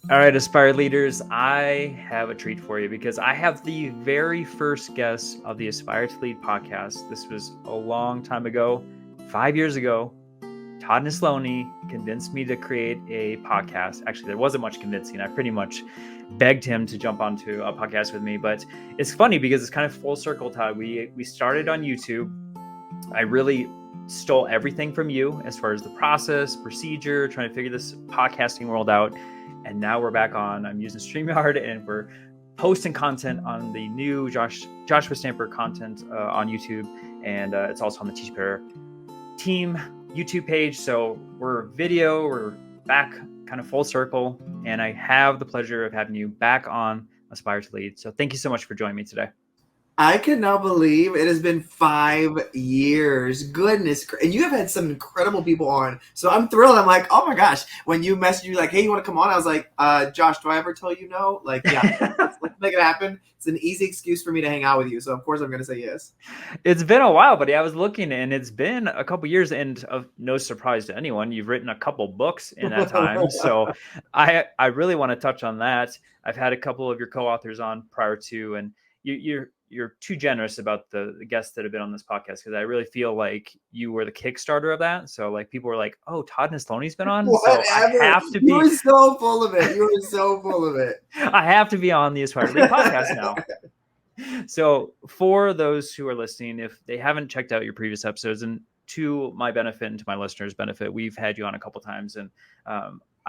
All right, Aspire Leaders, I have a treat for you because I have the very first guest of the Aspire to Lead podcast. This was a long time ago, 5 years ago. Todd Nesloney convinced me to create a podcast. Actually, there wasn't much convincing. I pretty much begged him to jump onto a podcast with me. But it's funny because it's kind of full circle, Todd. We started on YouTube. I really stole everything from you as far as the process, procedure, trying to figure this podcasting world out. And now we're back on. I'm using StreamYard and we're posting content on the new Joshua Stamper content on YouTube. And it's also on the Teach Better Team YouTube page. So we're back kind of full circle. And I have the pleasure of having you back on Aspire to Lead. So thank you so much for joining me today. I cannot believe it has been 5 years. Goodness. And you have had some incredible people on. So I'm thrilled. I'm like, oh my gosh. When you messaged me like, hey, you want to come on? I was like, Josh, do I ever tell you no? Like, yeah, let's make it happen. It's an easy excuse for me to hang out with you. So of course I'm going to say yes. It's been a while, buddy. I was looking and it's been a couple years, and of no surprise to anyone, you've written a couple books in that time. So I really want to touch on that. I've had a couple of your co-authors on prior to, and you're too generous about the guests that have been on this podcast, because I really feel like you were the Kickstarter of that. So like people were like, oh, Todd Nesloney's been on. Whatever. So I have to be. You were so full of it. You were so full of it. I have to be on the Aspire to Lead podcast now. So for those who are listening, if they haven't checked out your previous episodes, and to my benefit and to my listeners' benefit, we've had you on a couple times, and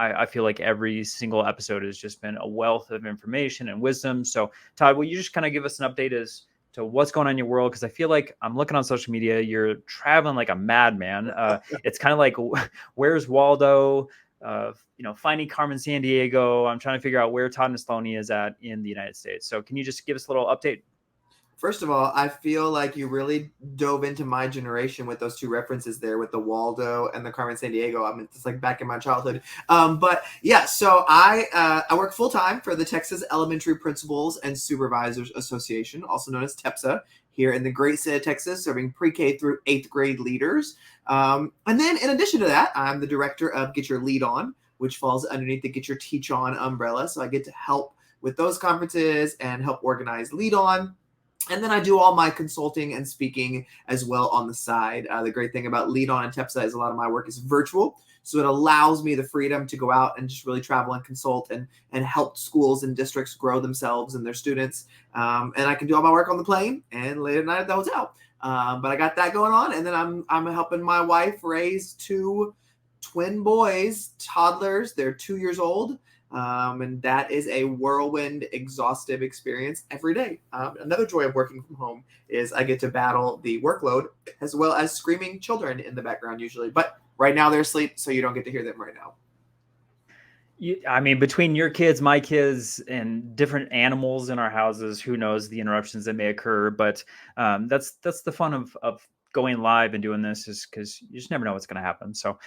I feel like every single episode has just been a wealth of information and wisdom. So Todd, will you just kind of give us an update as to what's going on in your world? Because I feel like I'm looking on social media, you're traveling like a madman. It's kind of like, where's Waldo? Finding Carmen Sandiego. I'm trying to figure out where Todd Nesloney is at in the United States. So can you just give us a little update? First of all, I feel like you really dove into my generation with those two references there, with the Waldo and the Carmen Sandiego. I mean, it's like back in my childhood. But yeah, so I work full time for the Texas Elementary Principals and Supervisors Association, also known as TEPSA, here in the great state of Texas, serving pre-K through 8th grade leaders. And then in addition to that, I'm the director of Get Your Lead On, which falls underneath the Get Your Teach On umbrella. So I get to help with those conferences and help organize Lead On. And then I do all my consulting and speaking as well on the side. The great thing about Lead On and TEPSA is a lot of my work is virtual. So it allows me the freedom to go out and just really travel and consult and help schools and districts grow themselves and their students. And I can do all my work on the plane and late at night at the hotel. But I got that going on. And then I'm helping my wife raise 2 twin boys, toddlers. They're 2 years old. And that is a whirlwind, exhaustive experience every day. Another joy of working from home is I get to battle the workload as well as screaming children in the background usually. But right now they're asleep, so you don't get to hear them right now. I mean, between your kids, my kids, and different animals in our houses, who knows the interruptions that may occur. But that's the fun of going live and doing this, is because you just never know what's going to happen. So,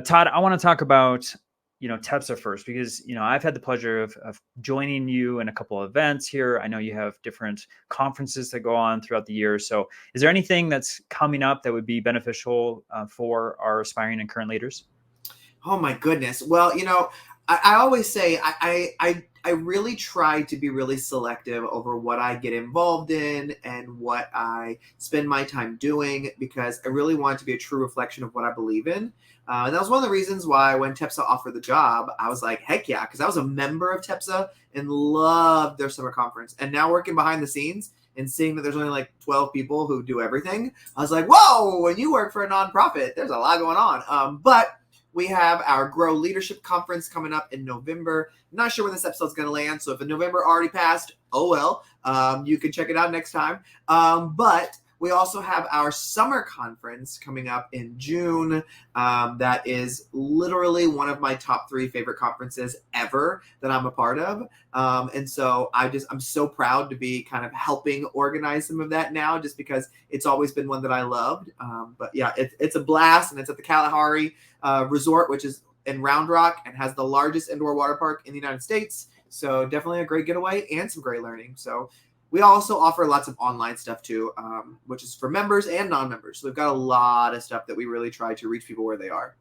Todd, I want to talk about TEPSA first, because I've had the pleasure of joining you in a couple of events here. I know you have different conferences that go on throughout the year. So is there anything that's coming up that would be beneficial for our aspiring and current leaders? Oh my goodness. Well, I always say I really try to be really selective over what I get involved in and what I spend my time doing, because I really want it to be a true reflection of what I believe in. And that was one of the reasons why when TEPSA offered the job, I was like, heck yeah, because I was a member of TEPSA and loved their summer conference. And now working behind the scenes and seeing that there's only like 12 people who do everything, I was like, whoa, when you work for a nonprofit, there's a lot going on. But we have our Grow Leadership Conference coming up in November. I'm not sure when this episode's going to land, so if November already passed, oh well. You can check it out next time. But we also have our summer conference coming up in June. That is literally one of my top 3 favorite conferences ever that I'm a part of. And so I'm so proud to be kind of helping organize some of that now, just because it's always been one that I loved. But yeah, it's a blast, and it's at the Kalahari Resort, which is in Round Rock and has the largest indoor water park in the United States. So definitely a great getaway and some great learning. So we also offer lots of online stuff too, which is for members and non-members. So we've got a lot of stuff that we really try to reach people where they are.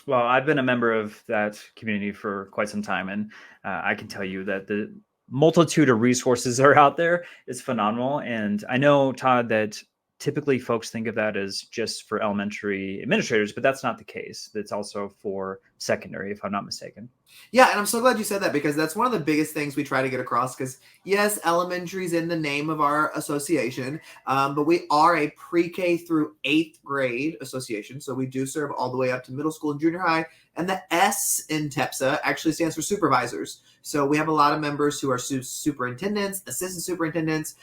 Well, I've been a member of that community for quite some time, and I can tell you that the multitude of resources that are out there is phenomenal. And I know, Todd, that typically folks think of that as just for elementary administrators, but that's not the case. It's also for secondary, if I'm not mistaken. Yeah, and I'm so glad you said that because that's one of the biggest things we try to get across. Because yes, elementary's in the name of our association, but we are a pre-K through 8th grade association, so we do serve all the way up to middle school and junior high. And the S in TEPSA actually stands for supervisors. So we have a lot of members who are superintendents, assistant superintendents,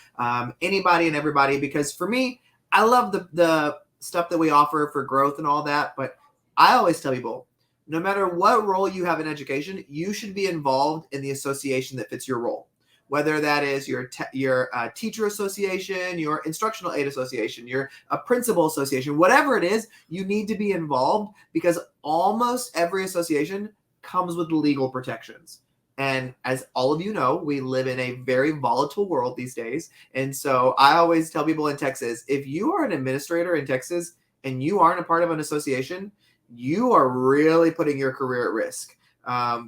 anybody and everybody. Because for me, I love the stuff that we offer for growth and all that, but I always tell people, no matter what role you have in education, you should be involved in the association that fits your role. Whether that is your teacher association, your instructional aid association, your principal association, whatever it is, you need to be involved because almost every association comes with legal protections. And as all of you know, we live in a very volatile world these days. And so I always tell people in Texas, if you are an administrator in Texas and you aren't a part of an association, you are really putting your career at risk.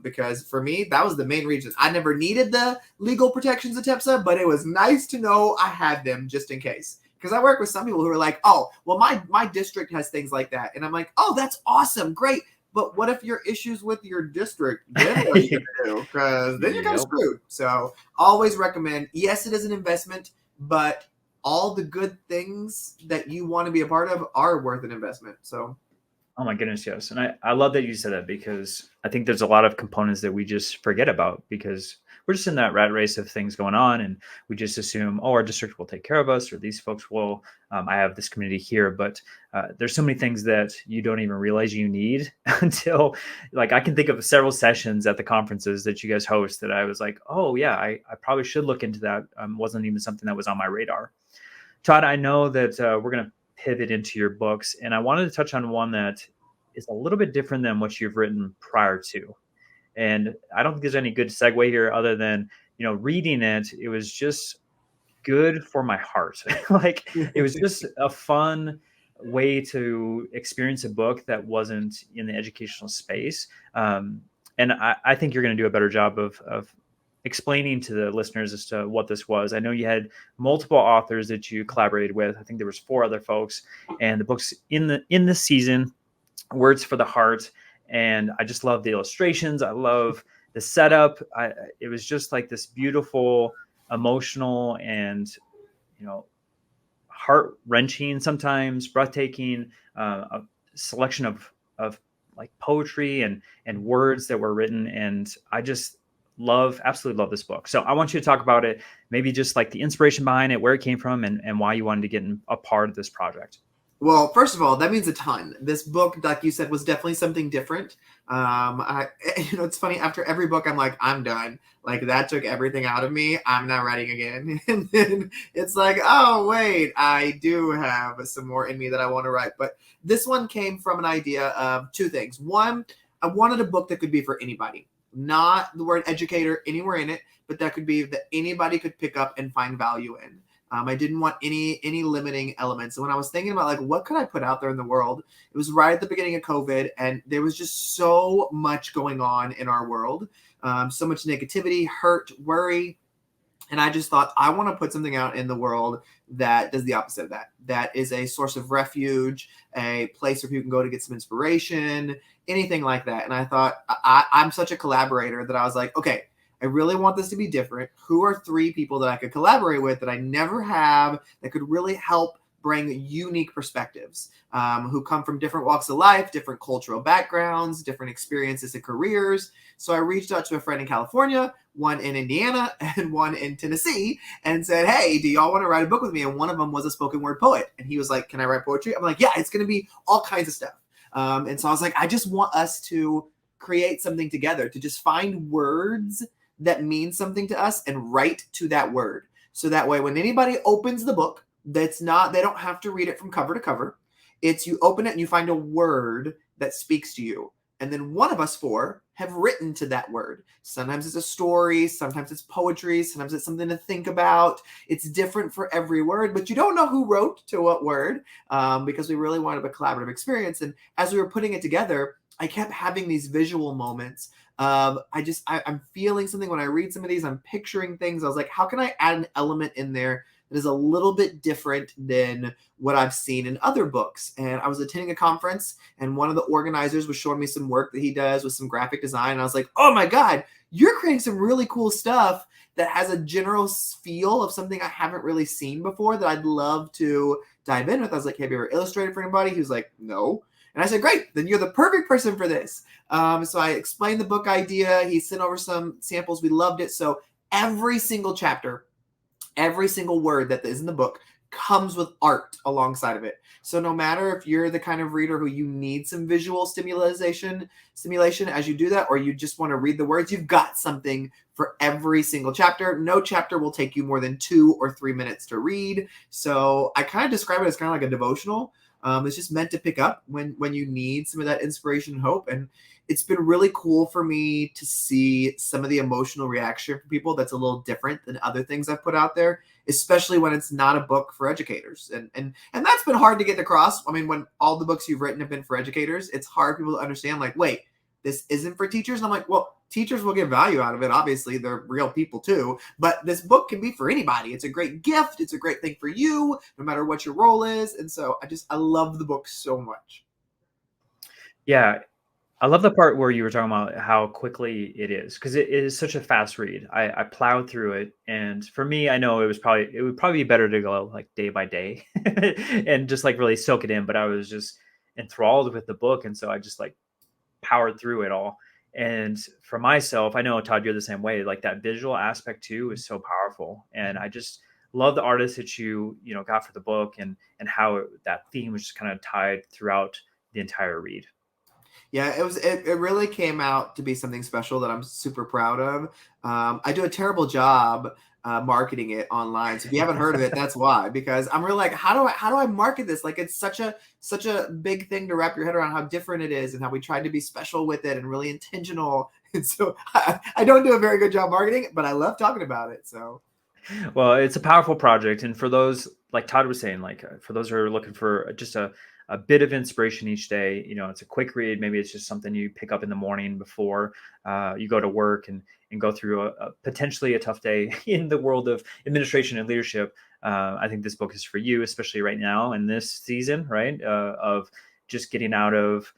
Because for me, that was the main reason. I never needed the legal protections of TEPSA, but it was nice to know I had them just in case. Because I work with some people who are like, oh, well, my district has things like that. And I'm like, oh, that's awesome. Great. But what if your issues with your district? Then what are you going to do? Because then you're kind of screwed. So always recommend, yes, it is an investment, but all the good things that you want to be a part of are worth an investment. So Oh my goodness, yes. And I love that you said that because I think there's a lot of components that we just forget about because we're just in that rat race of things going on and we just assume, oh, our district will take care of us or these folks will. I have this community here, but there's so many things that you don't even realize you need until like I can think of several sessions at the conferences that you guys host that I was like, oh yeah, I probably should look into that. Wasn't even something that was on my radar. Todd, I know that we're going to pivot into your books, and I wanted to touch on one that is a little bit different than what you've written prior to. And I don't think there's any good segue here other than, reading it, it was just good for my heart. Like it was just a fun way to experience a book that wasn't in the educational space. And I think you're going to do a better job of explaining to the listeners as to what this was. I know you had multiple authors that you collaborated with. I think there was 4 other folks, and the book's in this season, Words for the Heart. And I just love the illustrations. I love the setup. It was just like this beautiful, emotional, and heart-wrenching, sometimes breathtaking a selection of like poetry and words that were written. And I just absolutely love this book. So I want you to talk about it, maybe just like the inspiration behind it, where it came from, and why you wanted to get a part of this project. Well, first of all, that means a ton. This book, like you said, was definitely something different. It's funny. After every book, I'm like, I'm done. Like that took everything out of me. I'm not writing again. And then it's like, oh wait, I do have some more in me that I want to write. But this one came from an idea of 2 things. One, I wanted a book that could be for anybody, not the word educator anywhere in it, but that could be that anybody could pick up and find value in. I didn't want any limiting elements. And when I was thinking about like, what could I put out there in the world? It was right at the beginning of COVID. And there was just so much going on in our world. So much negativity, hurt, worry. And I just thought, I want to put something out in the world that does the opposite of that. That is a source of refuge, a place where people can go to get some inspiration, anything like that. And I thought, I'm such a collaborator that I was like, okay, I really want this to be different. Who are 3 people that I could collaborate with that I never have that could really help bring unique perspectives, who come from different walks of life, different cultural backgrounds, different experiences and careers. So I reached out to a friend in California, one in Indiana, and one in Tennessee, and said, hey, do y'all want to write a book with me? And one of them was a spoken word poet. And he was like, can I write poetry? I'm like, yeah, it's going to be all kinds of stuff. And so I was like, I just want us to create something together, to just find words that means something to us and write to that word. So that way, when anybody opens the book, they don't have to read it from cover to cover. It's you open it and you find a word that speaks to you. And then one of us 4 have written to that word. Sometimes it's a story, sometimes it's poetry, sometimes it's something to think about. It's different for every word, but you don't know who wrote to what word, because we really wanted a collaborative experience. And as we were putting it together, I kept having these visual moments of I'm feeling something when I read some of these. I'm picturing things. I was like, how can I add an element in there that is a little bit different than what I've seen in other books? And I was attending a conference, and one of the organizers was showing me some work that he does with some graphic design. And I was like, oh my God, you're creating some really cool stuff that has a general feel of something I haven't really seen before that I'd love to dive in with. I was like, have you ever illustrated for anybody? He was like, no. And I said, great, then you're the perfect person for this. So I explained the book idea. He sent over some samples. We loved it. So every single chapter, every single word that is in the book comes with art alongside of it. So no matter if you're the kind of reader who you need some visual stimulation as you do that, or you just want to read the words, you've got something for every single chapter. No chapter will take you more than 2 or 3 minutes to read. So I kind of describe it as kind of like a devotional. It's just meant to pick up when you need some of that inspiration and hope. And it's been really cool for me to see some of the emotional reaction from people that's a little different than other things I've put out there, especially when it's not a book for educators. And that's been hard to get across. I mean, when all the books you've written have been for educators, it's hard for people to understand, like, wait, this isn't for teachers. And I'm like, well, teachers will get value out of it. Obviously, they're real people too. But this book can be for anybody. It's a great gift. It's a great thing for you, no matter what your role is. And so I love the book so much. Yeah. I love the part where you were talking about how quickly it is, because it is such a fast read. I plowed through it, and for me, I know it would probably be better to go like day by day and just like really soak it in. But I was just enthralled with the book, and so I just like powered through it all. And for myself, I know Todd, you're the same way. Like that visual aspect too is so powerful, and I just love the artist that you know got for the book, and how that theme was just kind of tied throughout the entire read. Yeah, it really came out to be something special that I'm super proud of. I do a terrible job marketing it online. So if you haven't heard of it, that's why. Because I'm really like, how do I market this? Like it's such a big thing to wrap your head around how different it is and how we tried to be special with it and really intentional. And so I don't do a very good job marketing, but I love talking about it. So Well, it's a powerful project, and for those, like Todd was saying, like for those who are looking for just a bit of inspiration each day, you know, it's a quick read. Maybe it's just something you pick up in the morning before you go to work, and go through a potentially a tough day in the world of administration and leadership. I think this book is for you, especially right now in this season, right? Of just getting out of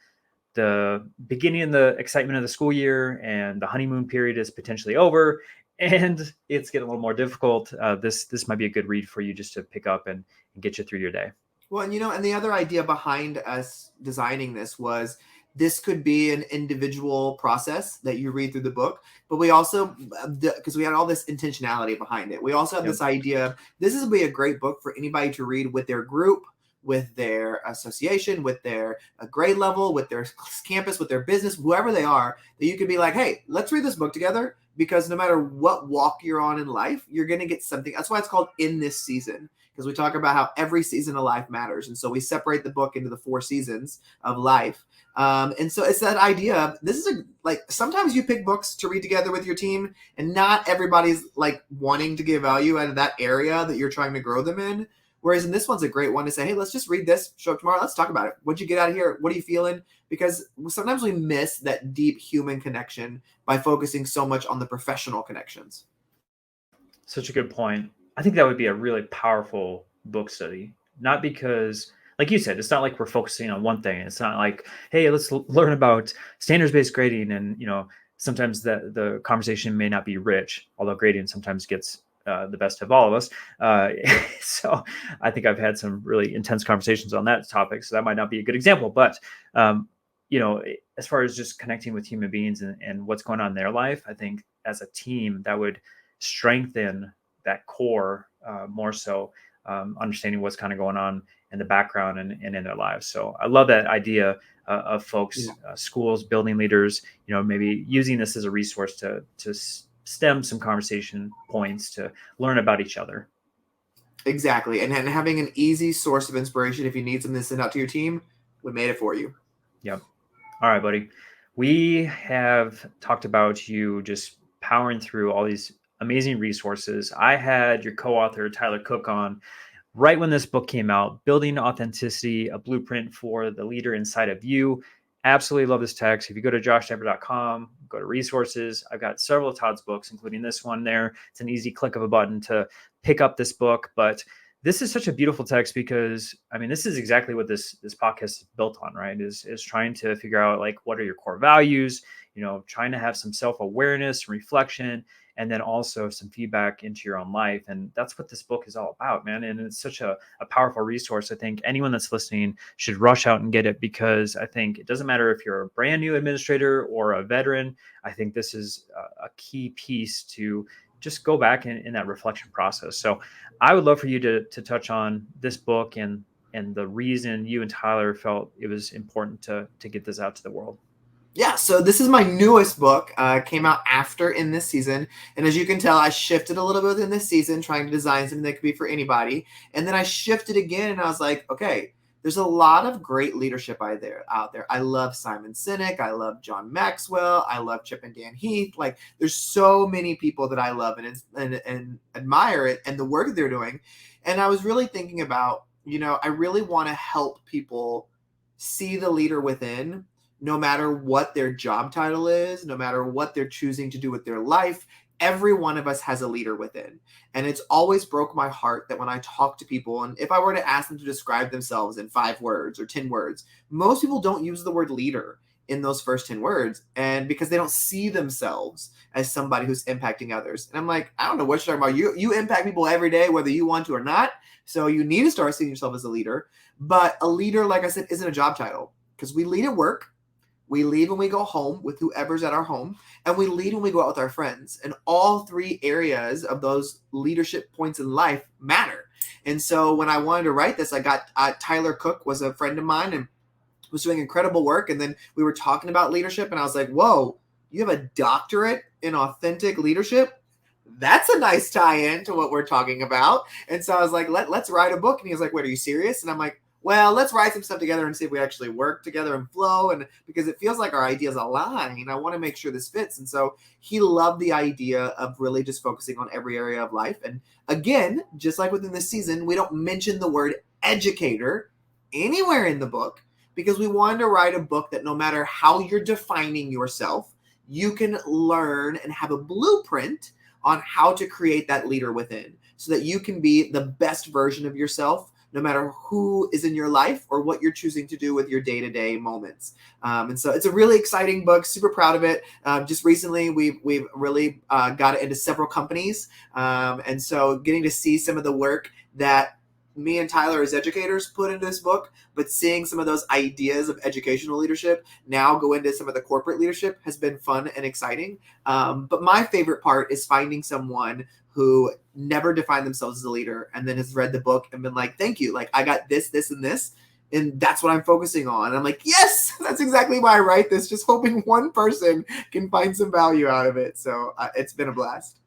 the beginning of the excitement of the school year, and the honeymoon period is potentially over, and it's getting a little more difficult. This might be a good read for you just to pick up and get you through your day. well, and and the other idea behind us designing this was this could be an individual process that you read through the book, but we also, because we had all this intentionality behind it, we also have Yep. this idea this is be a great book for anybody to read with their group, with their association, with their grade level, with their campus, with their business, whoever they are, that you could be like, hey, let's read this book together. Because no matter what walk you're on in life, you're going to get something. That's why it's called In This Season, because we talk about how every season of life matters. And so we separate the book into the 4 seasons of life. And so it's that idea of this is like sometimes you pick books to read together with your team, and not everybody's like wanting to get value out of that area that you're trying to grow them in. Whereas in this one's a great one to say, hey, let's just read this, show up tomorrow, let's talk about it. What'd you get out of here? What are you feeling? Because sometimes we miss that deep human connection by focusing so much on the professional connections. Such a good point. I think that would be a really powerful book study. Not because, like you said, it's not like we're focusing on one thing. It's not like, hey, let's learn about standards-based grading, and sometimes the conversation may not be rich, although grading sometimes gets the best of all of us. So I think I've had some really intense conversations on that topic. So that might not be a good example, but um, as far as just connecting with human beings and what's going on in their life, I think as a team that would strengthen that core more so, understanding what's kind of going on in the background and in their lives. So I love that idea of folks, Yeah. schools, building leaders, maybe using this as a resource to stem some conversation points to learn about each other. Exactly. And having an easy source of inspiration if you need something to send out to your team, we made it for you. Yep. All right, buddy. We have talked about you just powering through all these amazing resources. I had your co-author, Tyler Cook, on right when this book came out, Building Authenticity, a Blueprint for the Leader Inside of You. Absolutely love this text. If you go to joshdapper.com, go to resources, I've got several of Todd's books, including this one there. It's an easy click of a button to pick up this book. But this is such a beautiful text because, I mean, this is exactly what this podcast is built on, right? Is trying to figure out, like, what are your core values, trying to have some self-awareness, reflection, and then also some feedback into your own life. And that's what this book is all about, man. And it's such a powerful resource. I think anyone that's listening should rush out and get it, because I think it doesn't matter if you're a brand new administrator or a veteran. I think this is a key piece to just go back in that reflection process. So I would love for you to touch on this book and the reason you and Tyler felt it was important to get this out to the world. Yeah, so this is my newest book. Came out after In This Season. And as you can tell, I shifted a little bit in this season, trying to design something that could be for anybody. And then I shifted again, and I was like, okay, there's a lot of great leadership out there. I love Simon Sinek. I love John Maxwell. I love Chip and Dan Heath. Like, there's so many people that I love and admire it and the work that they're doing. And I was really thinking about, I really want to help people see the leader within, no matter what their job title is, no matter what they're choosing to do with their life. Every one of us has a leader within. And it's always broke my heart that when I talk to people, and if I were to ask them to describe themselves in 5 words or 10 words, most people don't use the word leader in those first 10 words. And because they don't see themselves as somebody who's impacting others. And I'm like, I don't know what you're talking about. You impact people every day, whether you want to or not. So you need to start seeing yourself as a leader. But a leader, like I said, isn't a job title, because we lead at work. We lead when we go home with whoever's at our home, and we lead when we go out with our friends. And all 3 areas of those leadership points in life matter. And so when I wanted to write this, I got Tyler Cook was a friend of mine and was doing incredible work. And then we were talking about leadership, and I was like, whoa, you have a doctorate in authentic leadership? That's a nice tie-in to what we're talking about. And so I was like, let's write a book. And he was like, wait, are you serious? And I'm like, well, let's write some stuff together and see if we actually work together and flow. And because it feels like our ideas align, I want to make sure this fits. And so he loved the idea of really just focusing on every area of life. And again, just like within this season, we don't mention the word educator anywhere in the book, because we wanted to write a book that no matter how you're defining yourself, you can learn and have a blueprint on how to create that leader within, so that you can be the best version of yourself, no matter who is in your life or what you're choosing to do with your day-to-day moments. And so it's a really exciting book, super proud of it. Just recently, we've really got it into several companies. And so getting to see some of the work that me and Tyler as educators put into this book, but seeing some of those ideas of educational leadership now go into some of the corporate leadership has been fun and exciting. But my favorite part is finding someone who never defined themselves as a leader and then has read the book and been like, thank you. Like, I got this, this, and this, and that's what I'm focusing on. And I'm like, yes, that's exactly why I write this, just hoping one person can find some value out of it. So it's been a blast.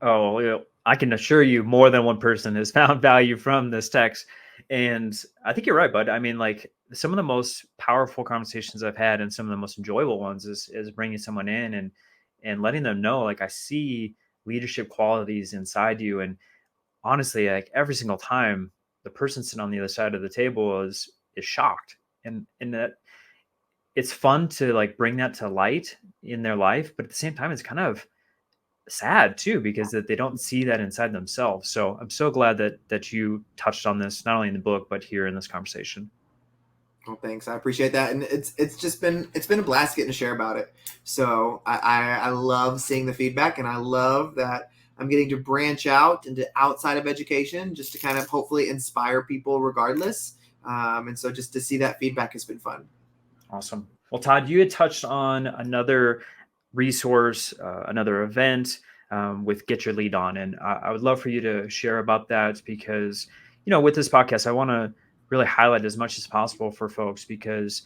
Oh, I can assure you more than one person has found value from this text. And I think you're right, bud. I mean, like, some of the most powerful conversations I've had and some of the most enjoyable ones is bringing someone in and letting them know, like, I see leadership qualities inside you. And honestly, like, every single time the person sitting on the other side of the table is shocked. And that it's fun to, like, bring that to light in their life. But at the same time, it's kind of sad too, because that they don't see that inside themselves. So I'm so glad that you touched on this, not only in the book, but here in this conversation. Well, thanks. I appreciate that. And it's been a blast getting to share about it. So I love seeing the feedback, and I love that I'm getting to branch out into outside of education just to kind of hopefully inspire people regardless. And so just to see that feedback has been fun. Awesome. Well, Todd, you had touched on another resource, another event with Get Your Lead On. And I would love for you to share about that, because, with this podcast, I want to really highlight as much as possible for folks, because,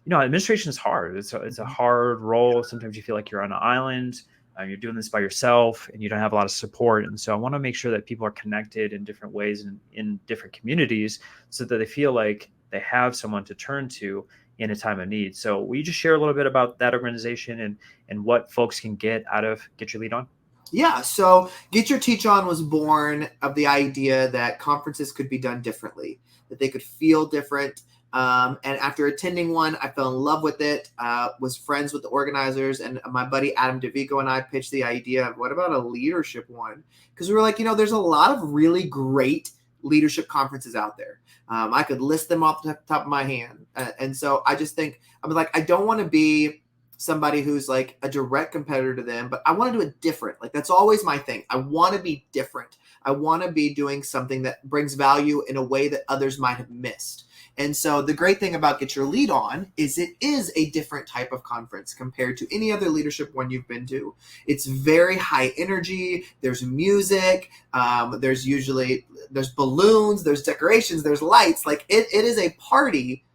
administration is hard. It's a hard role. Sometimes you feel like you're on an island. You're doing this by yourself and you don't have a lot of support. And so I want to make sure that people are connected in different ways and in different communities, so that they feel like they have someone to turn to in a time of need. So will you just share a little bit about that organization and what folks can get out of Get Your Lead On? Yeah, so Get Your Teach On was born of the idea that conferences could be done differently, that they could feel different, And after attending one, I fell in love with it, was friends with the organizers, and my buddy Adam DeVico and I pitched the idea of what about a leadership one? Because we were like, there's a lot of really great leadership conferences out there. I could list them off the top of my hand. And so I just think, I don't want to be somebody who's like a direct competitor to them, but I want to do it different. Like, that's always my thing. I want to be different. I want to be doing something that brings value in a way that others might have missed. And so the great thing about Get Your Lead On is it is a different type of conference compared to any other leadership one you've been to. It's very high energy. There's music. There's balloons. There's decorations. There's lights. Like it is a party,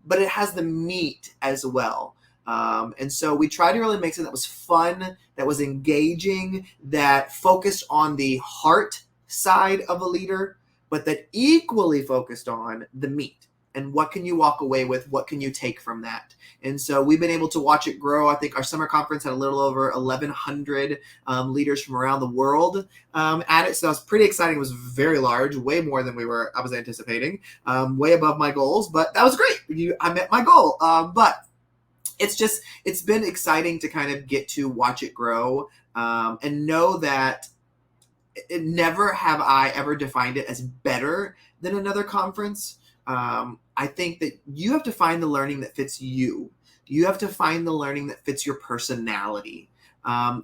but it has the meat as well. And so we tried to really make something that was fun, that was engaging, that focused on the heart side of a leader, but that equally focused on the meat. And what can you walk away with? What can you take from that? And so we've been able to watch it grow. I think our summer conference had a little over 1,100 leaders from around the world at it. So it was pretty exciting. It was very large, way more than I was anticipating, way above my goals. But that was great. I met my goal. But it's been exciting to kind of get to watch it grow and know that never have I ever defined it as better than another conference. I think that you have to find the learning that fits you. You have to find the learning that fits your personality.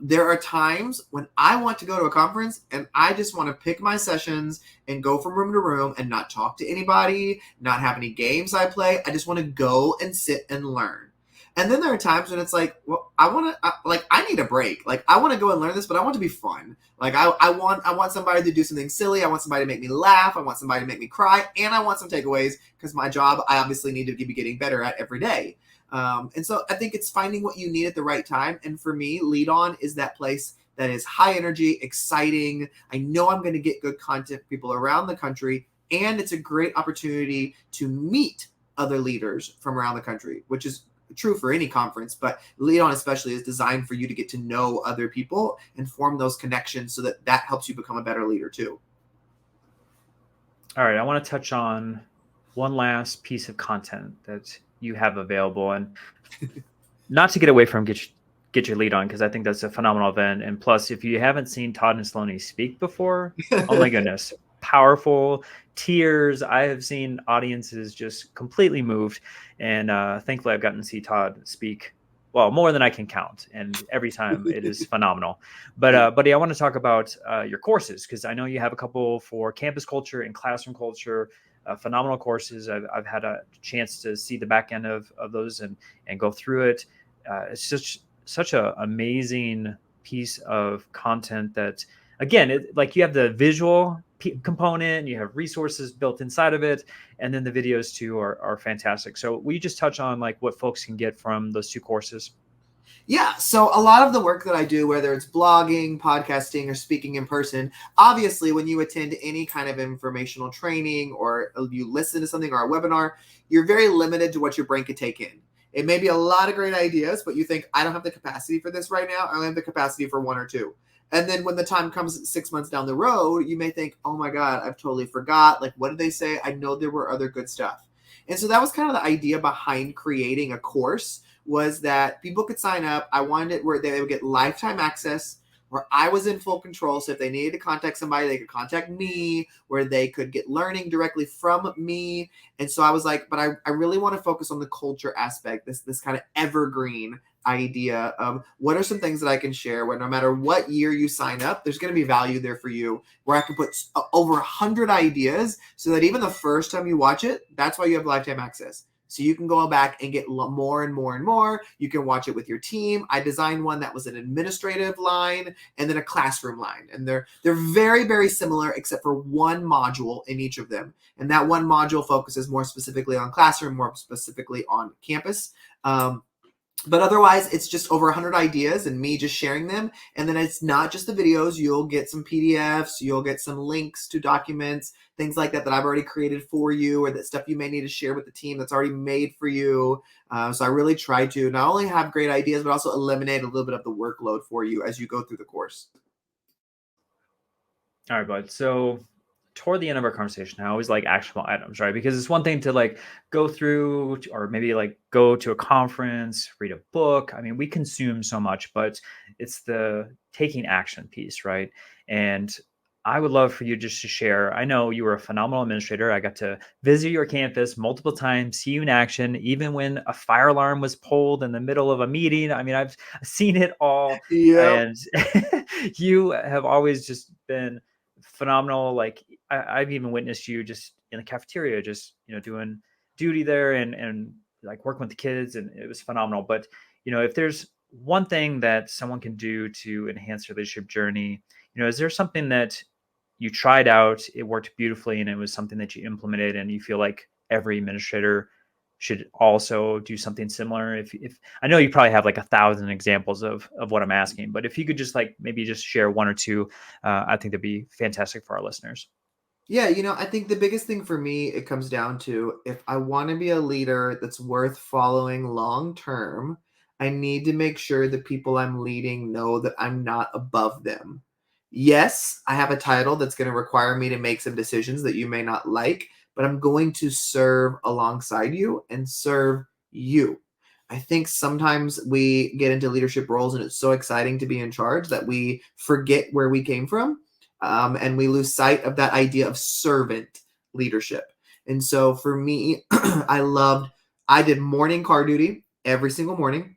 There are times when I want to go to a conference and I just want to pick my sessions and go from room to room and not talk to anybody, not have any games I play. I just want to go and sit and learn. And then there are times when it's like, well, I need a break. Like, I want to go and learn this, but I want to be fun. Like, I want somebody to do something silly. I want somebody to make me laugh. I want somebody to make me cry. And I want some takeaways because my job, I obviously need to be getting better at every day. And so I think it's finding what you need at the right time. And for me, Lead On is that place that is high energy, exciting. I know I'm going to get good content from people around the country. And it's a great opportunity to meet other leaders from around the country, which is true for any conference, but Lead On especially is designed for you to get to know other people and form those connections so that helps you become a better leader too. All right, I want to touch on one last piece of content that you have available, and not to get away from Get Your Lead On, because I think that's a phenomenal event. And plus, if you haven't seen Todd Nesloney speak before, oh my goodness, powerful, tears. I have seen audiences just completely moved, and thankfully I've gotten to see Todd speak, well, more than I can count, and every time it is phenomenal. But buddy, I want to talk about your courses, because I know you have a couple for campus culture and classroom culture, phenomenal courses. I've had a chance to see the back end of those and go through it. It's such an amazing piece of content that, again, like you have the visual component, you have resources built inside of it, and then the videos too are fantastic. So will you just touch on like what folks can get from those two courses? Yeah, so a lot of the work that I do, whether it's blogging, podcasting, or speaking in person, obviously when you attend any kind of informational training or you listen to something or a webinar, you're very limited to what your brain could take in. It may be a lot of great ideas, but you think, I don't have the capacity for this right now. I only have the capacity for one or two. And then when the time comes 6 months down the road, you may think, oh my God, I've totally forgot. Like, what did they say? I know there were other good stuff. And so that was kind of the idea behind creating a course, was that people could sign up. I wanted it where they would get lifetime access, where I was in full control. So if they needed to contact somebody, they could contact me, where they could get learning directly from me. And so I was like, but I really want to focus on the culture aspect, this kind of evergreen idea of what are some things that I can share where no matter what year you sign up, there's going to be value there for you, where I can put over 100 ideas so that even the first time you watch it, that's why you have lifetime access. So you can go back and get more and more and more. You can watch it with your team. I designed one that was an administrative line and then a classroom line. And they're very, very similar except for one module in each of them. And that one module focuses more specifically on classroom, more specifically on campus. But otherwise, it's just over 100 ideas and me just sharing them. And then it's not just the videos. You'll get some PDFs. You'll get some links to documents, things like that I've already created for you, or that stuff you may need to share with the team that's already made for you. So I really try to not only have great ideas, but also eliminate a little bit of the workload for you as you go through the course. All right, bud. So toward the end of our conversation, I always like actionable items, right? Because it's one thing to like go through or maybe like go to a conference, read a book. I mean, we consume so much, but it's the taking action piece, right? And I would love for you just to share. I know you were a phenomenal administrator. I got to visit your campus multiple times, see you in action, even when a fire alarm was pulled in the middle of a meeting. I mean, I've seen it all. Yep. And you have always just been phenomenal. Like I've even witnessed you just in the cafeteria, just, doing duty there and like working with the kids, and it was phenomenal. But, if there's one thing that someone can do to enhance their leadership journey, is there something that you tried out, it worked beautifully, and it was something that you implemented, and you feel like every administrator should also do something similar? If I know you probably have like 1,000 examples of what I'm asking, but if you could just like maybe just share one or two, I think that'd be fantastic for our listeners. Yeah, I think the biggest thing for me, it comes down to if I want to be a leader that's worth following long term, I need to make sure the people I'm leading know that I'm not above them. Yes, I have a title that's going to require me to make some decisions that you may not like, but I'm going to serve alongside you and serve you. I think sometimes we get into leadership roles and it's so exciting to be in charge that we forget where we came from, and we lose sight of that idea of servant leadership. And so for me, I did morning car duty every single morning.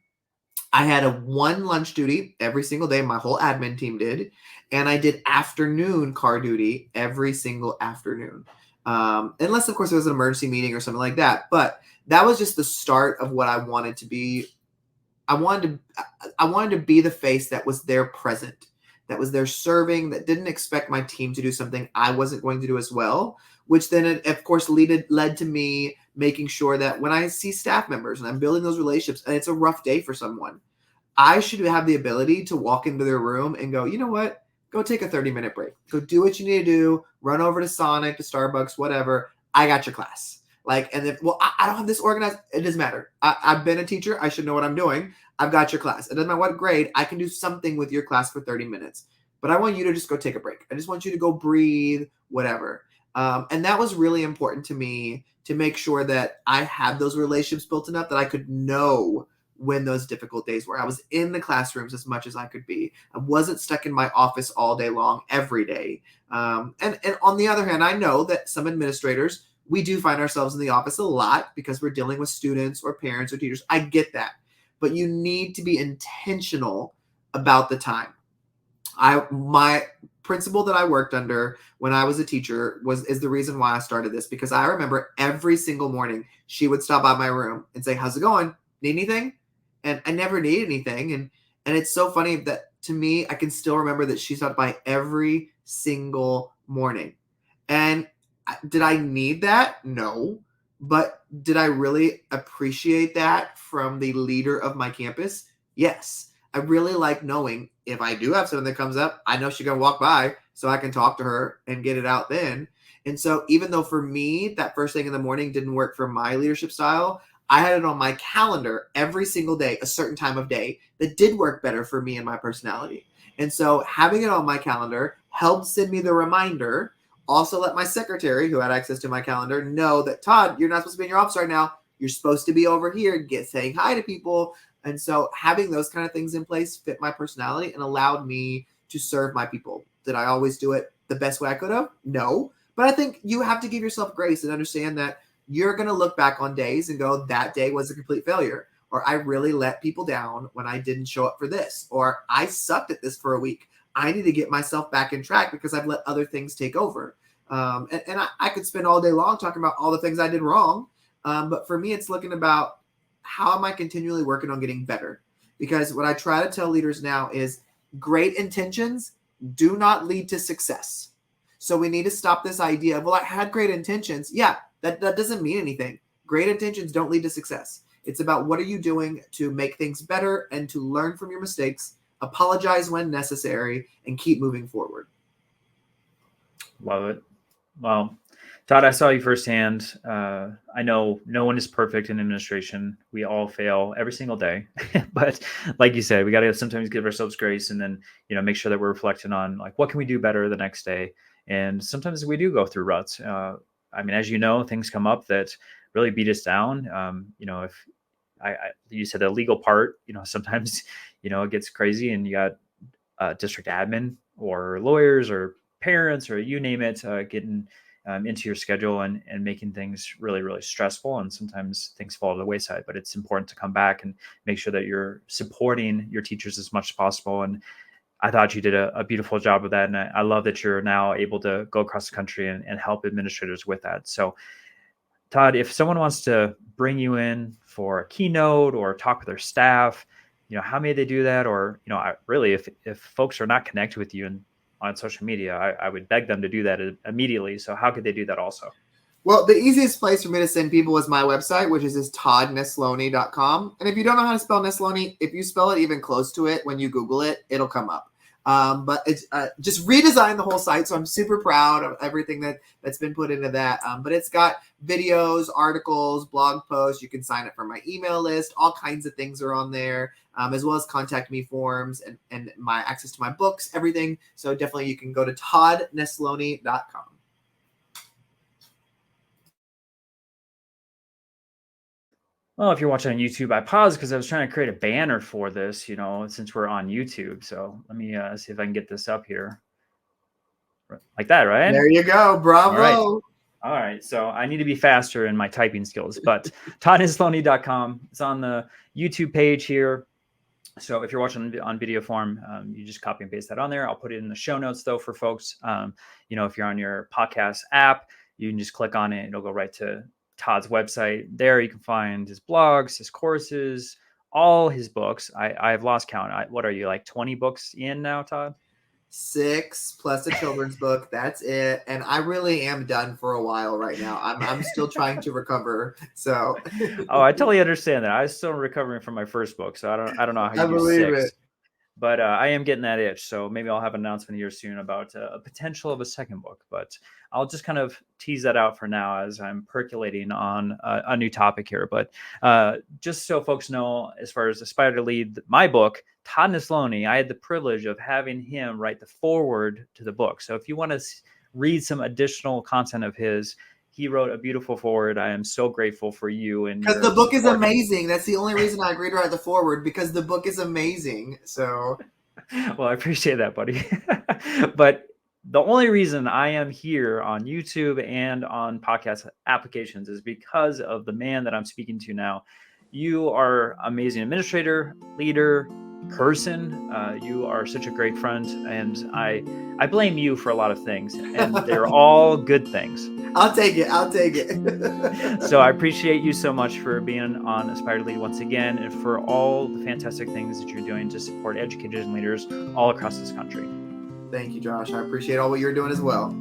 I had a one lunch duty every single day. My whole admin team did. And I did afternoon car duty every single afternoon. Unless, of course, there was an emergency meeting or something like that. But that was just the start of what I wanted to be. I wanted to be the face that was there present, that was there serving, that didn't expect my team to do something I wasn't going to do as well, which then, of course, led to me making sure that when I see staff members and I'm building those relationships and it's a rough day for someone, I should have the ability to walk into their room and go, you know what? Go take a 30-minute break. Go do what you need to do. Run over to Sonic, to Starbucks, whatever. I got your class. Like, and then, well, I don't have this organized. It doesn't matter. I've been a teacher. I should know what I'm doing. I've got your class. It doesn't matter what grade. I can do something with your class for 30 minutes. But I want you to just go take a break. I just want you to go breathe, whatever. And that was really important to me, to make sure that I had those relationships built enough that I could know when those difficult days were. I was in the classrooms as much as I could be. I wasn't stuck in my office all day long, every day. And on the other hand, I know that some administrators, we do find ourselves in the office a lot because we're dealing with students or parents or teachers. I get that. But you need to be intentional about the time. My principal that I worked under when I was a teacher is the reason why I started this, because I remember every single morning she would stop by my room and say, "How's it going? Need anything?" And I never needed anything. And it's so funny that, to me, I can still remember that she stopped by every single morning. And did I need that? No. But did I really appreciate that from the leader of my campus? Yes. I really like knowing if I do have something that comes up, I know she's going to walk by so I can talk to her and get it out then. And so even though for me, that first thing in the morning didn't work for my leadership style, I had it on my calendar every single day, a certain time of day that did work better for me and my personality. And so having it on my calendar helped send me the reminder. Also let my secretary, who had access to my calendar, know that, Todd, you're not supposed to be in your office right now. You're supposed to be over here, saying hi to people. And so having those kind of things in place fit my personality and allowed me to serve my people. Did I always do it the best way I could have? No. But I think you have to give yourself grace and understand that you're going to look back on days and go, that day was a complete failure. Or I really let people down when I didn't show up for this. Or I sucked at this for a week. I need to get myself back in track because I've let other things take over. And I could spend all day long talking about all the things I did wrong. But for me, it's looking about, how am I continually working on getting better? Because what I try to tell leaders now is great intentions do not lead to success. So we need to stop this idea of, well, I had great intentions. Yeah, that doesn't mean anything. Great intentions don't lead to success. It's about what are you doing to make things better and to learn from your mistakes, apologize when necessary, and keep moving forward. Love it. Well, Todd, I saw you firsthand. I know no one is perfect in administration. We all fail every single day. But like you said, we got to sometimes give ourselves grace and then, make sure that we're reflecting on like, what can we do better the next day? And sometimes we do go through ruts. I mean, as you know, things come up that really beat us down. If you said the legal part, sometimes, it gets crazy and you got district admin or lawyers or parents or you name it getting into your schedule and making things really, really stressful. And sometimes things fall to the wayside, but it's important to come back and make sure that you're supporting your teachers as much as possible. And I thought you did a beautiful job of that. And I love that you're now able to go across the country and help administrators with that. So Todd, if someone wants to bring you in for a keynote or talk with their staff, how may they do that? Or, really, if folks are not connected with you on social media, I would beg them to do that immediately. So how could they do that also? Well, the easiest place for me to send people is my website, which is toddnesloney.com. And if you don't know how to spell Nesloney, if you spell it even close to it, when you Google it, it'll come up. But it's just redesigned the whole site. So I'm super proud of everything that's been put into that. But it's got videos, articles, blog posts. You can sign up for my email list. All kinds of things are on there, as well as contact me forms and my access to my books, everything. So definitely you can go to toddnesloney.com. Well, if you're watching on YouTube, I paused because I was trying to create a banner for this, since we're on YouTube. So let me see if I can get this up here. Like that, right? There you go. Bravo. All right. So I need to be faster in my typing skills, but toddnesloney.com. It's on the YouTube page here. So if you're watching on video form, you just copy and paste that on there. I'll put it in the show notes though for folks. If you're on your podcast app, you can just click on it. It'll go right to Todd's website. There you can find his blogs, his courses, all his books. I've lost count. What are you, like 20 books in now, Todd? 6 plus a children's book. That's it. And I really am done for a while right now. I'm still trying to recover. So Oh, I totally understand that. I was still recovering from my first book, so I don't know how you do 6. it. But I am getting that itch, so maybe I'll have an announcement here soon about a potential of a second book. But I'll just kind of tease that out for now as I'm percolating on a new topic here. But just so folks know, as far as Aspire to Lead, my book, Todd Nesloney, I had the privilege of having him write the foreword to the book. So if you want to read some additional content of his, he wrote a beautiful foreword. I am so grateful for you. And because the book is amazing. That's the only reason I agreed to write the foreword, because the book is amazing. So, well, I appreciate that, buddy. But the only reason I am here on YouTube and on podcast applications is because of the man that I'm speaking to now. You are an amazing administrator, leader, person. You are such a great friend, and I blame you for a lot of things, and they're all good things. I'll take it. So I appreciate you so much for being on Aspire to Lead once again, and for all the fantastic things that you're doing to support educators and leaders all across this country. Thank you, Josh. I appreciate all what you're doing as well.